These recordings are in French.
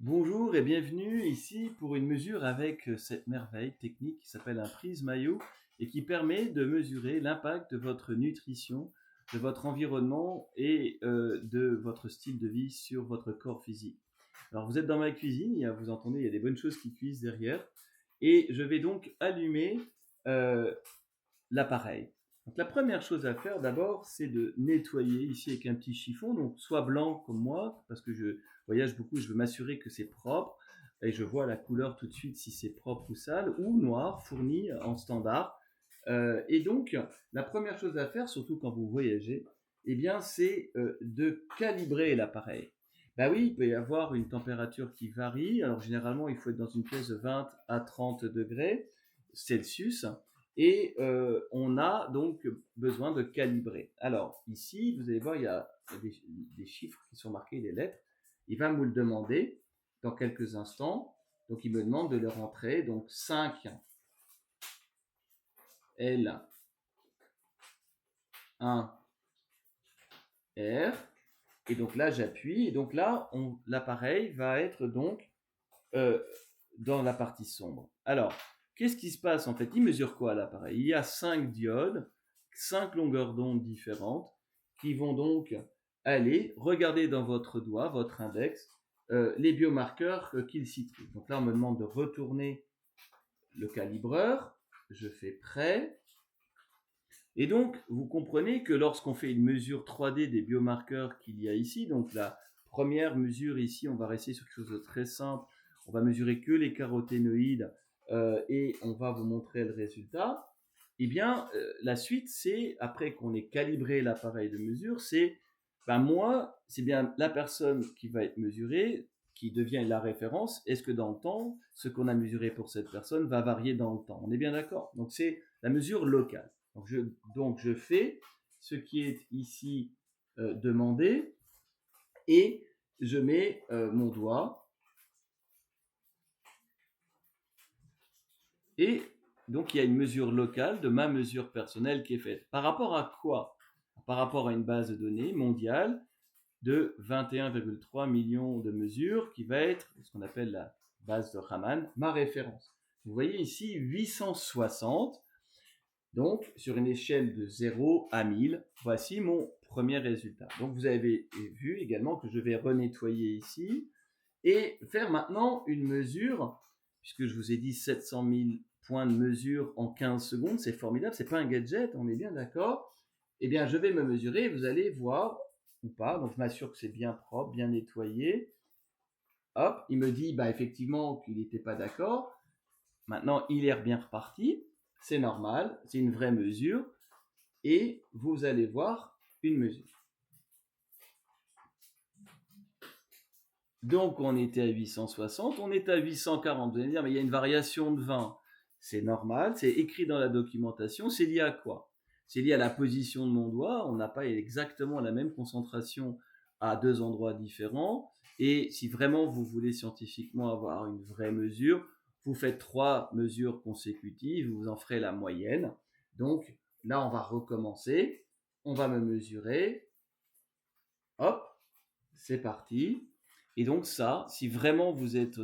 Bonjour et bienvenue ici pour une mesure avec cette merveille technique qui s'appelle un prisme IO et qui permet de mesurer l'impact de votre nutrition, de votre environnement et de votre style de vie sur votre corps physique. Alors vous êtes dans ma cuisine, vous entendez, il y a des bonnes choses qui cuisent derrière et je vais donc allumer euh, l'appareil. Donc la première chose à faire d'abord, c'est de nettoyer ici avec un petit chiffon, donc soit blanc comme moi, parce que je voyage beaucoup, je veux m'assurer que c'est propre, et je vois la couleur tout de suite si c'est propre ou sale, ou noir, fourni en standard. Et donc, la première chose à faire, surtout quand vous voyagez, eh bien, c'est de calibrer l'appareil. Ben oui, il peut y avoir une température qui varie. Alors, généralement, il faut être dans une pièce de 20 à 30 degrés Celsius. Et on a donc besoin de calibrer. Alors, ici, vous allez voir, il y a des chiffres qui sont marqués, des lettres. Il va me le demander dans quelques instants. Donc, il me demande de le rentrer. Donc, 5 L, 1 R. Et donc là, j'appuie. Et donc là, l'appareil va être donc euh, dans la partie sombre. Alors, qu'est-ce qui se passe en fait? Il mesure quoi l'appareil? Il y a 5 diodes, 5 longueurs d'onde différentes qui vont donc aller regarder dans votre doigt, votre index, les biomarqueurs qu'il s'y trouve. Donc là, on me demande de retourner le calibreur. Je fais prêt. Et donc, vous comprenez que lorsqu'on fait une mesure 3D des biomarqueurs qu'il y a ici, donc la première mesure ici, on va rester sur quelque chose de très simple. On va mesurer que les caroténoïdes et on va vous montrer le résultat. Eh bien, la suite, c'est, après qu'on ait calibré l'appareil de mesure, c'est, moi, c'est bien la personne qui va être mesurée, qui devient la référence. Est-ce que dans le temps, ce qu'on a mesuré pour cette personne va varier dans le temps? On est bien d'accord? Donc, c'est la mesure locale. Donc je fais ce qui est ici demandé et je mets mon doigt et donc il y a une mesure locale de ma mesure personnelle qui est faite. Par rapport à quoi? Par rapport à une base de données mondiale de 21,3 millions de mesures qui va être ce qu'on appelle la base de Raman, ma référence. Vous voyez ici 860. Donc, sur une échelle de 0 à 1000, voici mon premier résultat. Donc, vous avez vu également que je vais renettoyer ici et faire maintenant une mesure, puisque je vous ai dit 700 000 points de mesure en 15 secondes, c'est formidable, c'est pas un gadget, on est bien d'accord. Eh bien, je vais me mesurer, vous allez voir ou pas, donc je m'assure que c'est bien propre, bien nettoyé. Hop, il me dit effectivement qu'il n'était pas d'accord. Maintenant, il est bien reparti. C'est normal, c'est une vraie mesure. Et vous allez voir une mesure. Donc, on était à 860, on est à 840. Vous allez me dire, mais il y a une variation de 20. C'est normal, c'est écrit dans la documentation. C'est lié à quoi? C'est lié à la position de mon doigt. On n'a pas exactement la même concentration à deux endroits différents. Et si vraiment vous voulez scientifiquement avoir une vraie mesure, vous faites 3 mesures consécutives, vous en ferez la moyenne. Donc là, on va recommencer. On va me mesurer. Hop, c'est parti. Et donc ça, si vraiment vous êtes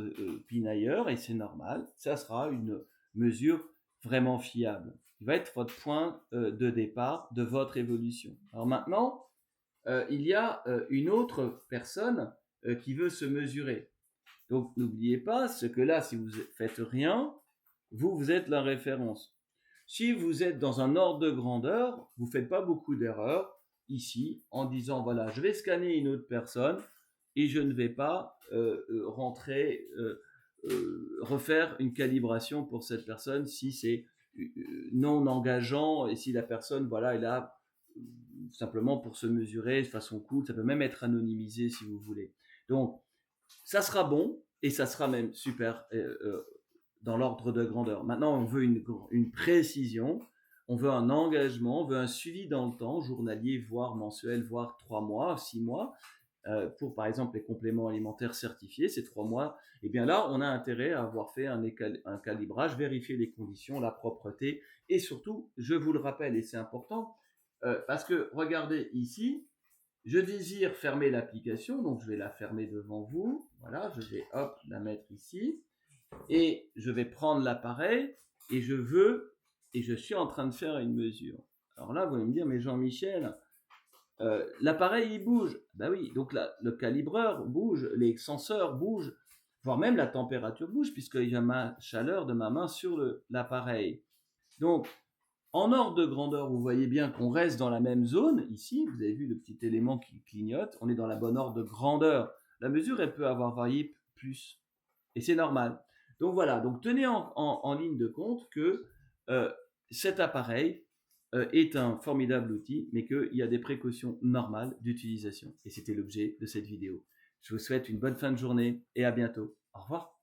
pinailleur, et c'est normal, ça sera une mesure vraiment fiable. Il va être votre point de départ de votre évolution. Alors maintenant, il y a une autre personne qui veut se mesurer. Donc n'oubliez pas ce que là, si vous faites rien, vous êtes la référence. Si vous êtes dans un ordre de grandeur, vous faites pas beaucoup d'erreurs ici en disant voilà, je vais scanner une autre personne et je ne vais pas refaire une calibration pour cette personne si c'est non engageant et si la personne voilà est là simplement pour se mesurer de façon cool. Ça peut même être anonymisé si vous voulez. Donc ça sera bon et ça sera même super dans l'ordre de grandeur. Maintenant, on veut une précision, on veut un engagement, on veut un suivi dans le temps, journalier, voire mensuel, voire 3 mois, 6 mois. Pour par exemple les compléments alimentaires certifiés, ces 3 mois, et bien là, on a intérêt à avoir fait un calibrage, vérifier les conditions, la propreté, et surtout, je vous le rappelle, et c'est important, parce que regardez ici, je désire fermer l'application, donc je vais la fermer devant vous. Voilà, je vais hop la mettre ici et je vais prendre l'appareil et je suis en train de faire une mesure. Alors là, vous allez me dire, mais Jean-Michel, l'appareil il bouge. Ben oui, donc là, le calibreur bouge, les senseurs bougent, voire même la température bouge puisqu'il y a ma chaleur de ma main sur l'appareil. Donc, en ordre de grandeur, vous voyez bien qu'on reste dans la même zone. Ici, vous avez vu le petit élément qui clignote. On est dans la bonne ordre de grandeur. La mesure, elle peut avoir varié plus. Et c'est normal. Donc voilà, donc tenez en ligne de compte que cet appareil est un formidable outil, mais qu'il y a des précautions normales d'utilisation. Et c'était l'objet de cette vidéo. Je vous souhaite une bonne fin de journée et à bientôt. Au revoir.